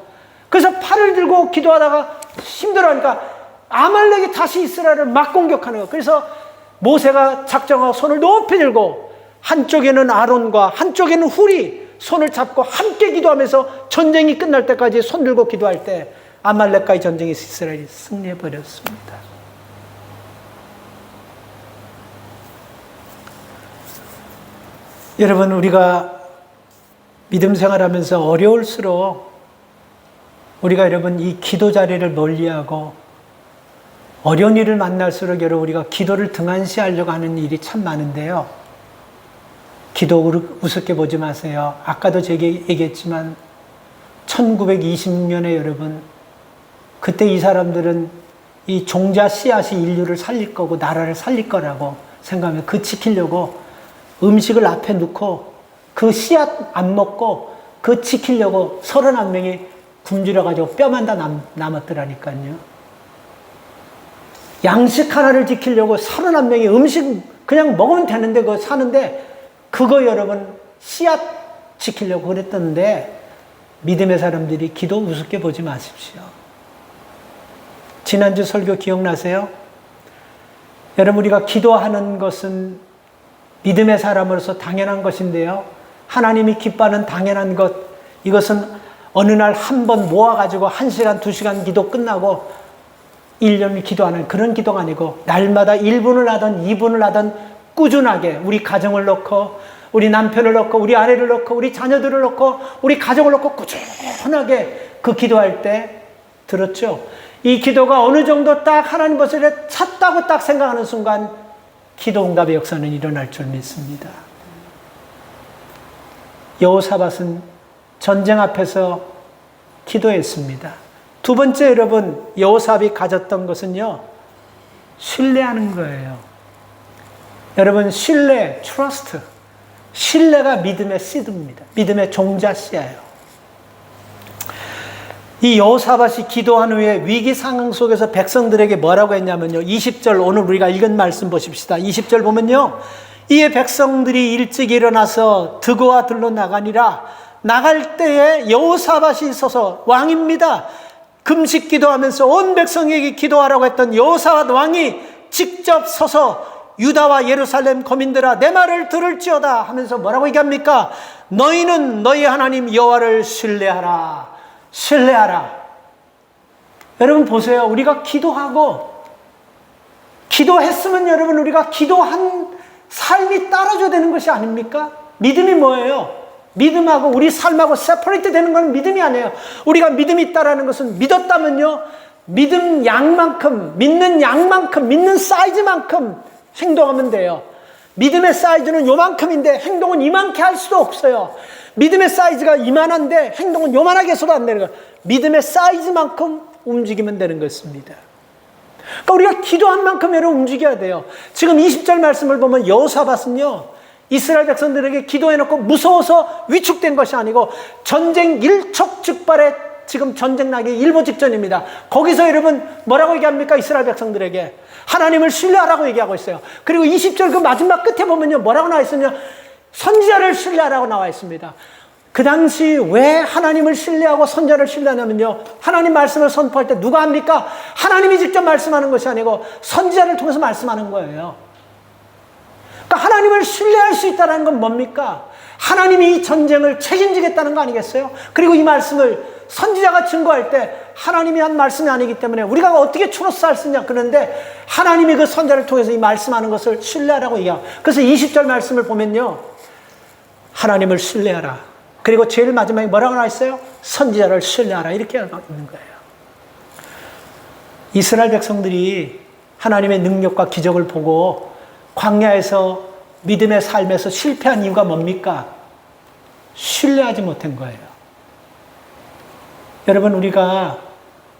그래서 팔을 들고 기도하다가 힘들어하니까 아말렉이 다시 이스라엘을 막 공격하는 거예요. 그래서 모세가 작정하고 손을 높이 들고 한쪽에는 아론과 한쪽에는 훌이 손을 잡고 함께 기도하면서 전쟁이 끝날 때까지 손 들고 기도할 때 아말렉과의 전쟁에서 이스라엘이 승리해 버렸습니다. 여러분, 우리가 믿음 생활하면서 어려울수록 우리가 여러분 이 기도 자리를 멀리하고 어려운 일을 만날수록 여러분 우리가 기도를 등한시하려고 하는 일이 참 많은데요. 기도 우습게 보지 마세요. 아까도 제가 얘기했지만 1920년에 여러분 그때 이 사람들은 이 종자 씨앗이 인류를 살릴 거고 나라를 살릴 거라고 생각하면 그 지키려고 음식을 앞에 놓고 그 씨앗 안 먹고 그 지키려고 31명이 굶주려가지고 뼈만 다 남았더라니까요. 양식 하나를 지키려고 31명이 음식 그냥 먹으면 되는데 그거 사는데 그거 여러분 씨앗 지키려고 그랬던데 믿음의 사람들이 기도 우습게 보지 마십시오. 지난주 설교 기억나세요? 여러분 우리가 기도하는 것은 믿음의 사람으로서 당연한 것인데요. 하나님이 기뻐하는 당연한 것, 이것은 어느 날 한 번 모아가지고 1시간, 2시간 기도 끝나고 1년을 기도하는 그런 기도가 아니고 날마다 1분을 하든 2분을 하든 꾸준하게 우리 가정을 넣고 우리 남편을 넣고 우리 아내를 넣고 우리 자녀들을 넣고 우리 가족을 넣고 꾸준하게 그 기도할 때 들었죠? 이 기도가 어느 정도 딱 하나님 것을 찼다고 딱 생각하는 순간 기도 응답의 역사는 일어날 줄 믿습니다. 여호사밧은 전쟁 앞에서 기도했습니다. 두 번째 여러분 여호사밧이 가졌던 것은요, 신뢰하는 거예요. 여러분 신뢰, 트러스트, 신뢰가 믿음의 씨드입니다. 믿음의 종자 씨예요. 이 여호사밧이 기도한 후에 위기 상황 속에서 백성들에게 뭐라고 했냐면요, 20절 오늘 우리가 읽은 말씀 보십시다. 20절 보면요, 이에 백성들이 일찍 일어나서 드고와 들로 나가니라. 나갈 때에 여호사밧이 서서, 왕입니다, 금식 기도하면서 온 백성에게 기도하라고 했던 여호사밧 왕이 직접 서서 유다와 예루살렘 거민들아 내 말을 들을지어다 하면서 뭐라고 얘기합니까? 너희는 너희 하나님 여호와를 신뢰하라. 신뢰하라. 여러분 보세요. 우리가 기도하고 기도했으면 여러분 우리가 기도한 삶이 따라줘야 되는 것이 아닙니까? 믿음이 뭐예요? 믿음하고 우리 삶하고 세퍼레이트 되는 건 믿음이 아니에요. 우리가 믿음이 있다라는 것은 믿었다면요, 믿는 양만큼, 믿는 사이즈만큼 행동하면 돼요. 믿음의 사이즈는 요만큼인데 행동은 이만큼 할 수도 없어요. 믿음의 사이즈가 이만한데 행동은 요만하게 해서도 안 되는 거예요. 믿음의 사이즈만큼 움직이면 되는 것입니다. 그러니까 우리가 기도한 만큼 여러분 움직여야 돼요. 지금 20절 말씀을 보면 여호사밧은요, 이스라엘 백성들에게 기도해놓고 무서워서 위축된 것이 아니고 전쟁 일촉즉발에 지금 전쟁 나기 일보 직전입니다. 거기서 여러분 뭐라고 얘기합니까? 이스라엘 백성들에게 하나님을 신뢰하라고 얘기하고 있어요. 그리고 20절 그 마지막 끝에 보면요, 뭐라고 나와 있으냐, 선지자를 신뢰하라고 나와 있습니다. 그 당시 왜 하나님을 신뢰하고 선지자를 신뢰하냐면요, 하나님 말씀을 선포할 때 누가 합니까? 하나님이 직접 말씀하는 것이 아니고 선지자를 통해서 말씀하는 거예요. 그러니까 하나님을 신뢰할 수 있다는 건 뭡니까? 하나님이 이 전쟁을 책임지겠다는 거 아니겠어요? 그리고 이 말씀을 선지자가 증거할 때 하나님이 한 말씀이 아니기 때문에 우리가 어떻게 추로스 할 수 있냐, 그런데 하나님이 그 선지자를 통해서 이 말씀하는 것을 신뢰하라고 얘기하고, 그래서 20절 말씀을 보면요, 하나님을 신뢰하라. 그리고 제일 마지막에 뭐라고 나와 있어요? 선지자를 신뢰하라. 이렇게 나와 있는 거예요. 이스라엘 백성들이 하나님의 능력과 기적을 보고 광야에서 믿음의 삶에서 실패한 이유가 뭡니까? 신뢰하지 못한 거예요. 여러분, 우리가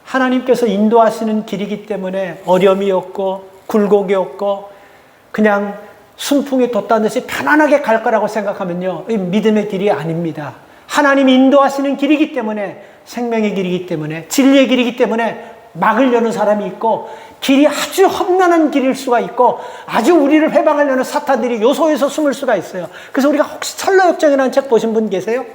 하나님께서 인도하시는 길이기 때문에 어려움이 없고 굴곡이 없고 그냥 순풍이 돋다는 듯이 편안하게 갈 거라고 생각하면요, 이 믿음의 길이 아닙니다. 하나님이 인도하시는 길이기 때문에, 생명의 길이기 때문에, 진리의 길이기 때문에 막으려는 사람이 있고, 길이 아주 험난한 길일 수가 있고, 아주 우리를 해방하려는 사탄들이 요소에서 숨을 수가 있어요. 그래서 우리가 혹시 철로역정이라는 책 보신 분 계세요?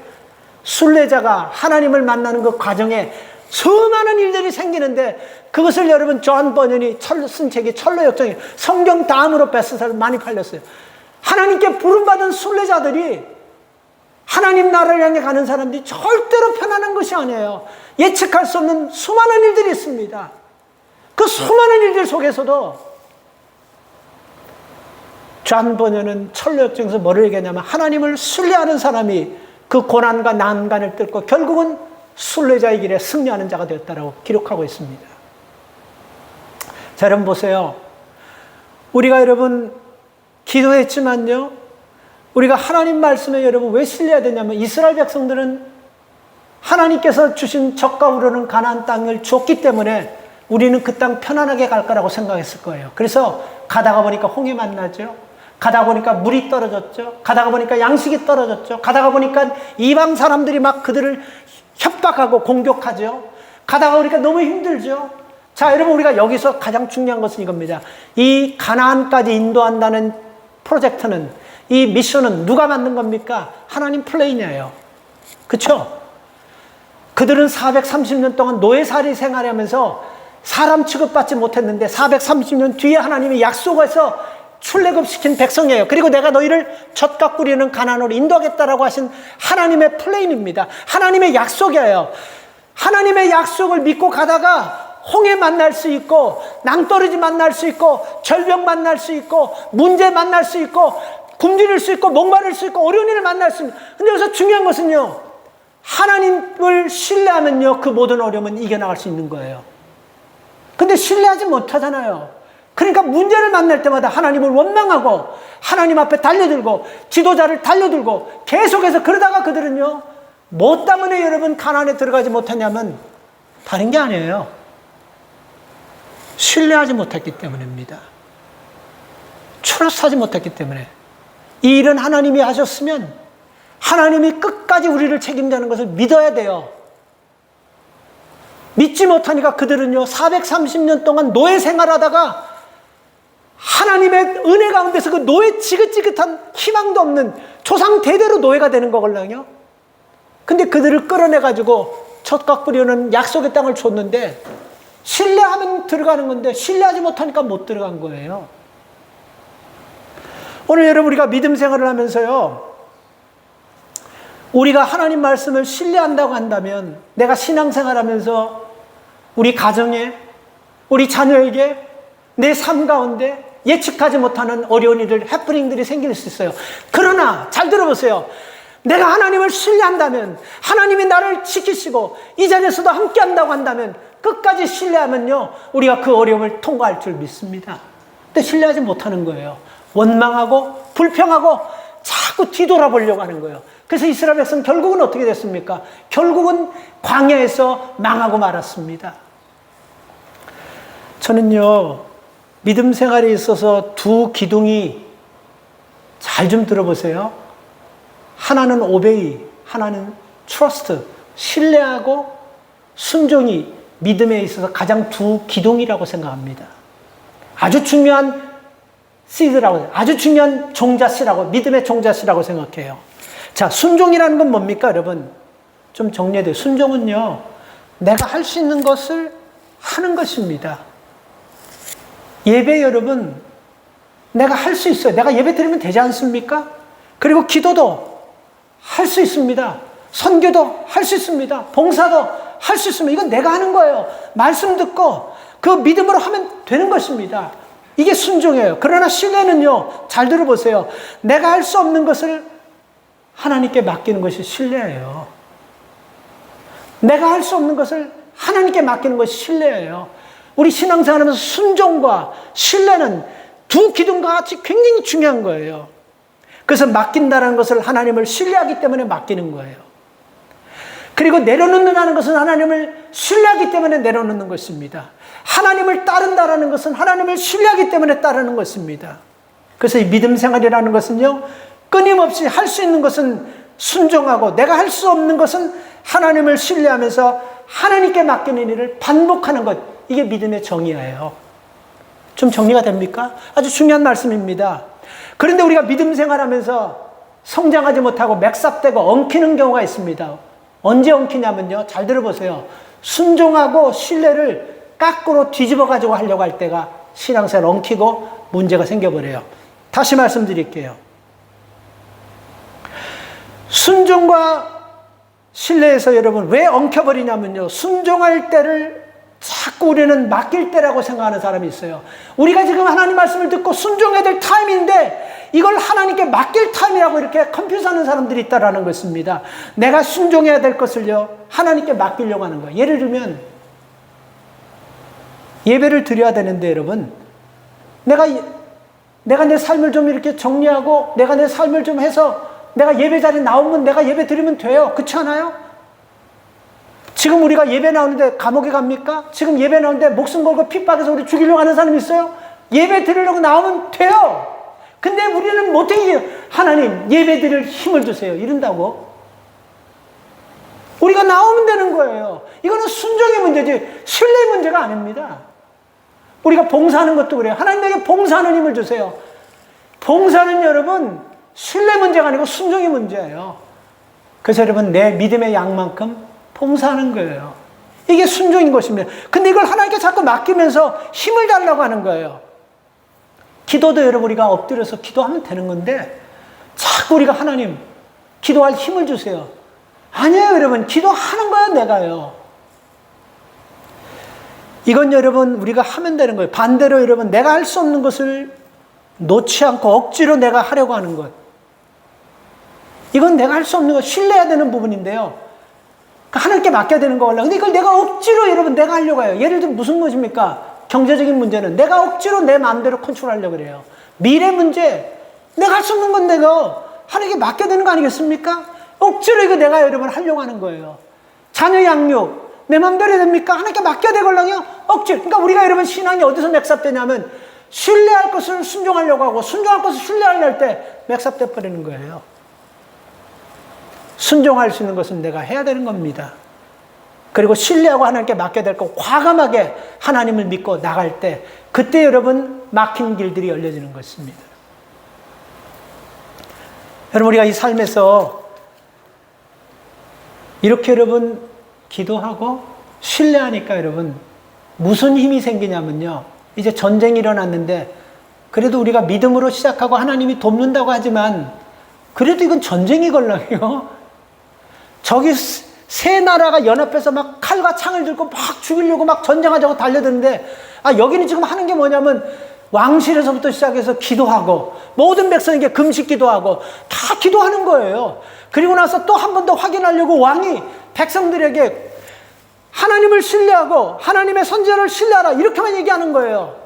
순례자가 하나님을 만나는 그 과정에 수많은 일들이 생기는데, 그것을 여러분 존 버년이 쓴 책이 철로역정이에요. 성경 다음으로 베스트셀러 많이 팔렸어요. 하나님께 부름받은 순례자들이, 하나님 나라를 향해 가는 사람들이 절대로 편안한 것이 아니에요. 예측할 수 없는 수많은 일들이 있습니다. 그 수많은 일들 속에서도 존 버년은 철로역정에서 뭐를 얘기하냐면, 하나님을 순례하는 사람이 그 고난과 난간을 뚫고 결국은 순례자의 길에 승리하는 자가 되었다라고 기록하고 있습니다. 자, 여러분 보세요. 우리가 여러분 기도했지만요, 우리가 하나님 말씀에 여러분 왜 신뢰해야 되냐면, 이스라엘 백성들은 하나님께서 주신 적과 우러는 가나안 땅을 줬기 때문에 우리는 그 땅 편안하게 갈 거라고 생각했을 거예요. 그래서 가다가 보니까 홍해 만나죠. 가다가 보니까 물이 떨어졌죠. 가다가 보니까 양식이 떨어졌죠. 가다가 보니까 이방 사람들이 막 그들을 협박하고 공격하죠. 가다가 보니까 너무 힘들죠. 자, 여러분, 우리가 여기서 가장 중요한 것은 이겁니다. 이 가나안까지 인도한다는 프로젝트는, 이 미션은 누가 만든 겁니까? 하나님 플레이냐예요. 그렇죠? 그들은 430년 동안 노예살이 생활하면서 사람 취급받지 못했는데 430년 뒤에 하나님이 약속해서 출애굽시킨 백성이에요. 그리고 내가 너희를 젖과 꿀이는 가나안으로 인도하겠다라고 하신 하나님의 플레임입니다. 하나님의 약속이에요. 하나님의 약속을 믿고 가다가 홍해 만날 수 있고, 낭떠러지 만날 수 있고, 절병 만날 수 있고, 문제 만날 수 있고, 굶주릴 수 있고, 목마를 수 있고, 어려운 일을 만날 수 있는. 근데 여기서 중요한 것은요, 하나님을 신뢰하면요, 그 모든 어려움은 이겨나갈 수 있는 거예요. 근데 신뢰하지 못하잖아요. 그러니까 문제를 만날 때마다 하나님을 원망하고, 하나님 앞에 달려들고, 지도자를 달려들고, 계속해서 그러다가 그들은요, 뭐 때문에 여러분 가나안에 들어가지 못했냐면 다른 게 아니에요. 신뢰하지 못했기 때문입니다. 트러스트하지 못했기 때문에. 이 일은 하나님이 하셨으면 하나님이 끝까지 우리를 책임지는 것을 믿어야 돼요. 믿지 못하니까 그들은요, 430년 동안 노예 생활하다가 하나님의 은혜 가운데서 그 노예 지긋지긋한 희망도 없는 조상 대대로 노예가 되는 거걸랑요. 근데 그들을 끌어내가지고 젖과 꿀이는 약속의 땅을 줬는데, 신뢰하면 들어가는 건데 신뢰하지 못하니까 못 들어간 거예요. 오늘 여러분, 우리가 믿음 생활을 하면서요, 우리가 하나님 말씀을 신뢰한다고 한다면, 내가 신앙생활 하면서 우리 가정에, 우리 자녀에게, 내 삶 가운데 예측하지 못하는 어려운 일들, 해프닝들이 생길 수 있어요. 그러나 잘 들어보세요. 내가 하나님을 신뢰한다면, 하나님이 나를 지키시고 이 자리에서도 함께 한다고 한다면, 끝까지 신뢰하면요, 우리가 그 어려움을 통과할 줄 믿습니다. 근데 신뢰하지 못하는 거예요. 원망하고 불평하고 자꾸 뒤돌아보려고 하는 거예요. 그래서 이스라엘 백성 결국은 어떻게 됐습니까? 결국은 광야에서 망하고 말았습니다. 저는요, 믿음 생활에 있어서 두 기둥이, 잘 좀 들어보세요. 하나는 오베이, 하나는 트러스트, 신뢰하고 순종이 믿음에 있어서 가장 두 기둥이라고 생각합니다. 아주 중요한 씨드라고, 아주 중요한 종자씨라고, 믿음의 종자씨라고 생각해요. 자, 순종이라는 건 뭡니까, 여러분? 좀 정리해야 돼요. 순종은요, 내가 할 수 있는 것을 하는 것입니다. 예배, 여러분, 내가 할 수 있어요. 내가 예배 드리면 되지 않습니까? 그리고 기도도 할 수 있습니다. 선교도 할 수 있습니다. 봉사도 할 수 있습니다. 이건 내가 하는 거예요. 말씀 듣고 그 믿음으로 하면 되는 것입니다. 이게 순종이에요. 그러나 신뢰는요, 잘 들어보세요. 내가 할 수 없는 것을 하나님께 맡기는 것이 신뢰예요. 내가 할 수 없는 것을 하나님께 맡기는 것이 신뢰예요. 우리 신앙생활하면서 순종과 신뢰는 두 기둥과 같이 굉장히 중요한 거예요. 그래서 맡긴다는 것을 하나님을 신뢰하기 때문에 맡기는 거예요. 그리고 내려놓는다는 것은 하나님을 신뢰하기 때문에 내려놓는 것입니다. 하나님을 따른다는 것은 하나님을 신뢰하기 때문에 따르는 것입니다. 그래서 이 믿음 생활이라는 것은요, 끊임없이 할 수 있는 것은 순종하고 내가 할 수 없는 것은 하나님을 신뢰하면서 하나님께 맡기는 일을 반복하는 것. 이게 믿음의 정의예요. 좀 정리가 됩니까? 아주 중요한 말씀입니다. 그런데 우리가 믿음 생활하면서 성장하지 못하고 맥삽되고 엉키는 경우가 있습니다. 언제 엉키냐면요, 잘 들어보세요. 순종하고 신뢰를 까꾸로 뒤집어 가지고 하려고 할 때가 신앙생활 엉키고 문제가 생겨버려요. 다시 말씀드릴게요. 순종과 신뢰에서 여러분 왜 엉켜버리냐면요, 순종할 때를 자꾸 우리는 맡길 때라고 생각하는 사람이 있어요. 우리가 지금 하나님 말씀을 듣고 순종해야 될 타임인데 이걸 하나님께 맡길 타임이라고 이렇게 컨퓨즈하는 사람들이 있다라는 것입니다. 내가 순종해야 될 것을요, 하나님께 맡기려고 하는 거예요. 예를 들면 예배를 드려야 되는데 여러분, 내가 내 삶을 좀 이렇게 정리하고 내가 내 삶을 좀 해서 내가 예배 자리에 나오면 내가 예배 드리면 돼요. 그렇지 않아요? 지금 우리가 예배 나오는데 감옥에 갑니까? 지금 예배 나오는데 목숨 걸고 핍박해서 우리 죽이려고 하는 사람이 있어요? 예배 드리려고 나오면 돼요. 근데 우리는 못해. 하나님 예배 드릴 힘을 주세요 이런다고. 우리가 나오면 되는 거예요. 이거는 순종의 문제지 신뢰의 문제가 아닙니다. 우리가 봉사하는 것도 그래요. 하나님 내게 봉사하는 힘을 주세요. 봉사는 여러분 신뢰 문제가 아니고 순종의 문제예요. 그래서 여러분 내 믿음의 양만큼 봉사하는 거예요. 이게 순종인 것입니다. 근데 이걸 하나님께 자꾸 맡기면서 힘을 달라고 하는 거예요. 기도도 여러분 우리가 엎드려서 기도하면 되는 건데 자꾸 우리가 하나님 기도할 힘을 주세요. 아니에요 여러분. 기도하는 거야 내가요. 이건 여러분 우리가 하면 되는 거예요. 반대로 여러분 내가 할 수 없는 것을 놓지 않고 억지로 내가 하려고 하는 것. 이건 내가 할 수 없는 것, 신뢰해야 되는 부분인데요. 하나님께 맡겨야 되는 거라. 근데 이걸 내가 억지로 여러분 내가 하려고 해요. 예를 들면 무슨 것입니까? 경제적인 문제는 내가 억지로 내 마음대로 컨트롤하려고 그래요. 미래 문제, 내가 할 수 없는 건 내가 하나님께 맡겨야 되는 거 아니겠습니까? 억지로 이거 내가 여러분 하려고 하는 거예요. 자녀 양육, 내 마음대로 해야 됩니까? 하나님께 맡겨야 되걸랑요? 억지로. 그러니까 우리가 여러분 신앙이 어디서 맥삽되냐면 신뢰할 것을 순종하려고 하고 순종할 것을 신뢰하려고 할 때 맥삽돼 버리는 거예요. 순종할 수 있는 것은 내가 해야 되는 겁니다. 그리고 신뢰하고 하나님께 맡겨야 될 거 과감하게 하나님을 믿고 나갈 때 그때 여러분 막힌 길들이 열려지는 것입니다. 여러분 우리가 이 삶에서 이렇게 여러분 기도하고 신뢰하니까 여러분 무슨 힘이 생기냐면요, 이제 전쟁이 일어났는데 그래도 우리가 믿음으로 시작하고 하나님이 돕는다고 하지만 그래도 이건 전쟁이 걸랑요. 저기 세 나라가 연합해서 막 칼과 창을 들고 막 죽이려고 막 전쟁하자고 달려드는데, 여기는 지금 하는 게 뭐냐면 왕실에서부터 시작해서 기도하고 모든 백성에게 금식 기도하고 다 기도하는 거예요. 그리고 나서 또 한 번 더 확인하려고 왕이 백성들에게 하나님을 신뢰하고 하나님의 선지자를 신뢰하라 이렇게만 얘기하는 거예요.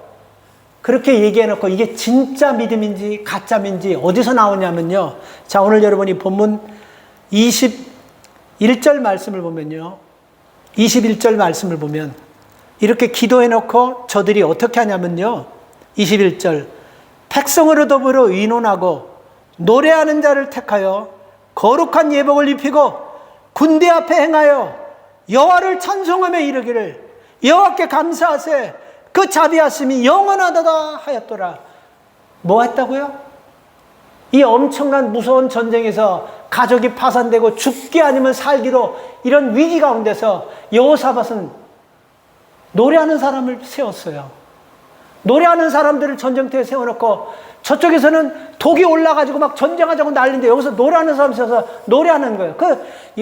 그렇게 얘기해놓고 이게 진짜 믿음인지 가짜인지 어디서 나오냐면요, 자 오늘 여러분이 본문 21절 말씀을 보면요, 21절 말씀을 보면 이렇게 기도해놓고 저들이 어떻게 하냐면요, 21절 백성으로 더불어 의논하고 노래하는 자를 택하여 거룩한 예복을 입히고 군대 앞에 행하여 여호와를 찬송하며 이르기를 여호와께 감사하세 그 자비하심이 영원하다 하였더라. 뭐 했다고요? 이 엄청난 무서운 전쟁에서 가족이 파산되고 죽기 아니면 살기로 이런 위기 가운데서 여호사밧은 노래하는 사람을 세웠어요. 노래하는 사람들을 전쟁터에 세워놓고 저쪽에서는 독이 올라가지고 막 전쟁하자고 난리인데 여기서 노래하는 사람 세워서 노래하는 거예요.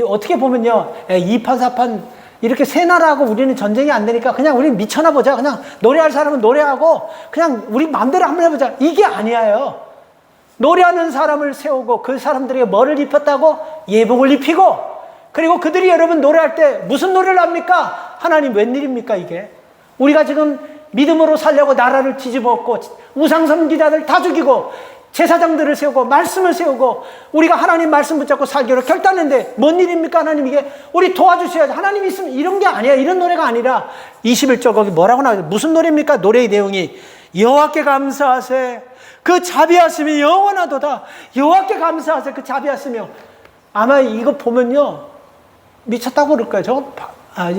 어떻게 보면요, 2판 4판 이렇게 세 나라하고 우리는 전쟁이 안 되니까 그냥 우리 미쳐나 보자. 그냥 노래할 사람은 노래하고 그냥 우리 마음대로 한번 해보자. 이게 아니에요. 노래하는 사람을 세우고 그 사람들에게 뭐를 입혔다고? 예복을 입히고, 그리고 그들이 여러분 노래할 때 무슨 노래를 합니까? 하나님 웬일입니까 이게? 우리가 지금 믿음으로 살려고 나라를 뒤집어 엎고 우상 섬기자들 다 죽이고 제사장들을 세우고 말씀을 세우고 우리가 하나님 말씀 붙잡고 살기로 결단했는데 뭔 일입니까? 하나님 이게 우리 도와주셔야지. 하나님 있으면 이런 게 아니야. 이런 노래가 아니라 21절 거기 뭐라고 나와요? 무슨 노래입니까? 노래의 내용이 여호와께 감사하세 그 자비하심이 영원하도다. 여호와께 감사하세요. 그 자비하심이요. 아마 이거 보면요, 미쳤다고 그럴 거예요.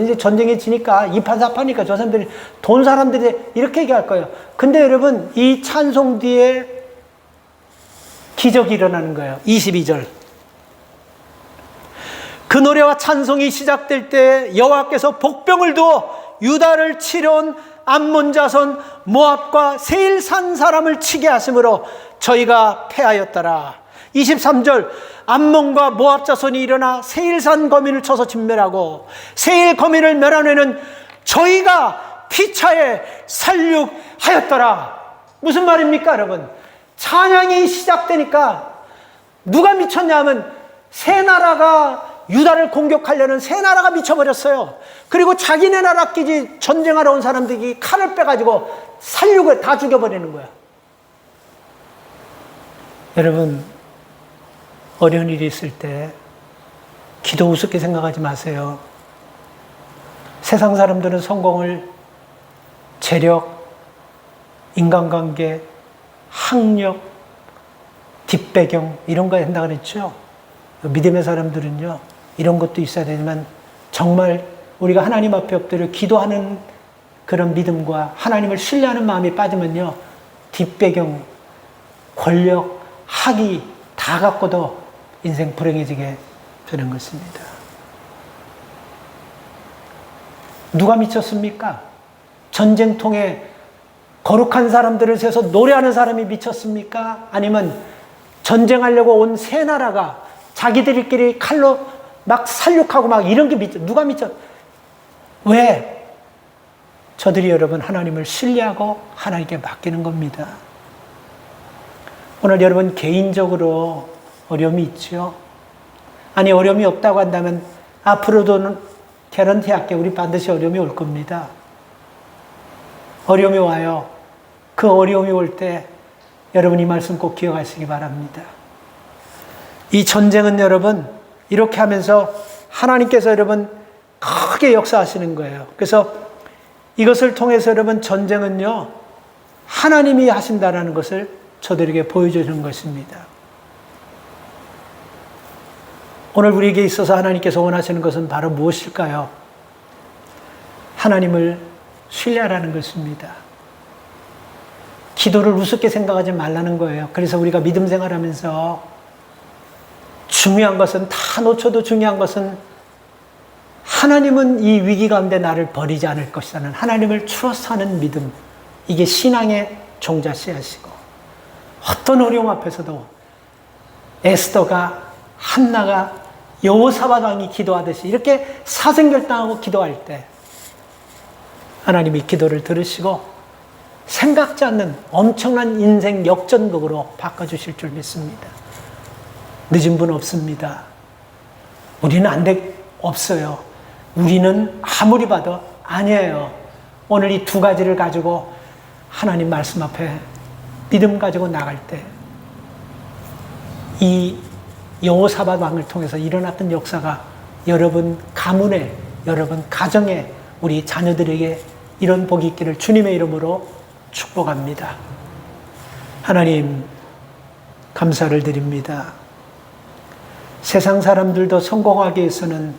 이제 전쟁이 지니까 이판사파니까 저 사람들이, 돈 사람들이 이렇게 얘기할 거예요. 근데 여러분, 이 찬송 뒤에 기적이 일어나는 거예요. 22절. 그 노래와 찬송이 시작될 때 여호와께서 복병을 두어 유다를 치려온 암몬 자손 모압과 세일 산 사람을 치게 하심으로 저희가 패하였더라. 23절. 암몬과 모압 자손이 일어나 세일산 거민을 쳐서 진멸하고 세일 거민을 멸한 후에는 저희가 피차에 살육하였더라. 무슨 말입니까, 여러분? 찬양이 시작되니까 누가 미쳤냐면 새 나라가 유다를 공격하려는 새 나라가 미쳐버렸어요. 그리고 자기네 나라끼리 전쟁하러 온 사람들이 칼을 빼가지고 살육을 다 죽여버리는 거야. 여러분, 어려운 일이 있을 때 기도 우습게 생각하지 마세요. 세상 사람들은 성공을 재력, 인간관계, 학력, 뒷배경 이런 거 한다고 그랬죠. 믿음의 사람들은요, 이런 것도 있어야 되지만 정말 우리가 하나님 앞에 엎드려 기도하는 그런 믿음과 하나님을 신뢰하는 마음이 빠지면요, 뒷배경, 권력, 학위 다 갖고도 인생 불행해지게 되는 것입니다. 누가 미쳤습니까? 전쟁통에 거룩한 사람들을 세서 노래하는 사람이 미쳤습니까? 아니면 전쟁하려고 온 새 나라가 자기들끼리 칼로 막 살육하고 막 이런 게 누가 미쳤? 왜? 저들이 여러분 하나님을 신뢰하고 하나님께 맡기는 겁니다. 오늘 여러분 개인적으로 어려움이 있죠. 아니, 어려움이 없다고 한다면 앞으로도 개런티 할게, 우리 반드시 어려움이 올 겁니다. 어려움이 와요. 그 어려움이 올 때 여러분 이 말씀 꼭 기억하시기 바랍니다. 이 전쟁은 여러분 이렇게 하면서 하나님께서 여러분 크게 역사하시는 거예요. 그래서 이것을 통해서 여러분 전쟁은요, 하나님이 하신다라는 것을 저들에게 보여주는 것입니다. 오늘 우리에게 있어서 하나님께서 원하시는 것은 바로 무엇일까요? 하나님을 신뢰하라는 것입니다. 기도를 우습게 생각하지 말라는 거예요. 그래서 우리가 믿음 생활하면서 중요한 것은 다 놓쳐도 중요한 것은 하나님은 이 위기 가운데 나를 버리지 않을 것이라는 하나님을 트러스트하는 믿음, 이게 신앙의 종자 씨앗이고, 어떤 어려움 앞에서도 에스더가, 한나가 여호사밧 왕이 기도하듯이 이렇게 사생결단하고 기도할 때 하나님이 기도를 들으시고 생각지 않는 엄청난 인생 역전극으로 바꿔주실 줄 믿습니다. 늦은 분 없습니다. 우리는 없어요. 우리는 아무리 봐도 아니에요. 오늘 이 두 가지를 가지고 하나님 말씀 앞에 믿음 가지고 나갈 때 이 여호사밧 왕을 통해서 일어났던 역사가 여러분 가문에, 여러분 가정에, 우리 자녀들에게 이런 복이 있기를 주님의 이름으로 축복합니다. 하나님 감사를 드립니다. 세상 사람들도 성공하기 위해서는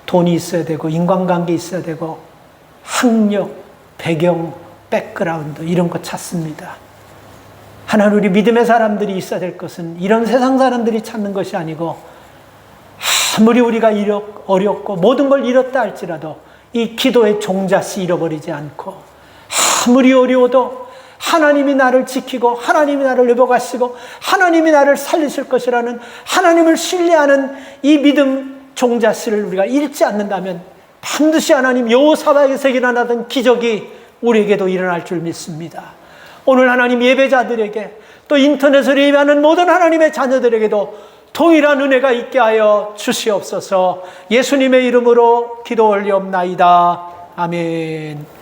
돈이 있어야 되고 인간관계 있어야 되고 학력, 배경, 백그라운드 이런 거 찾습니다. 하나님, 우리 믿음의 사람들이 있어야 될 것은 이런 세상 사람들이 찾는 것이 아니고, 아무리 우리가 어렵고 모든 걸 잃었다 할지라도 이 기도의 종자씨 잃어버리지 않고, 아무리 어려워도 하나님이 나를 지키고 하나님이 나를 회복하시고 하나님이 나를 살리실 것이라는 하나님을 신뢰하는 이 믿음 종자씨를 우리가 잃지 않는다면 반드시 하나님 여호사밧에서 일어나던 기적이 우리에게도 일어날 줄 믿습니다. 오늘 하나님 예배자들에게 또 인터넷으로 예배하는 모든 하나님의 자녀들에게도 동일한 은혜가 있게 하여 주시옵소서. 예수님의 이름으로 기도 올리옵나이다. 아멘.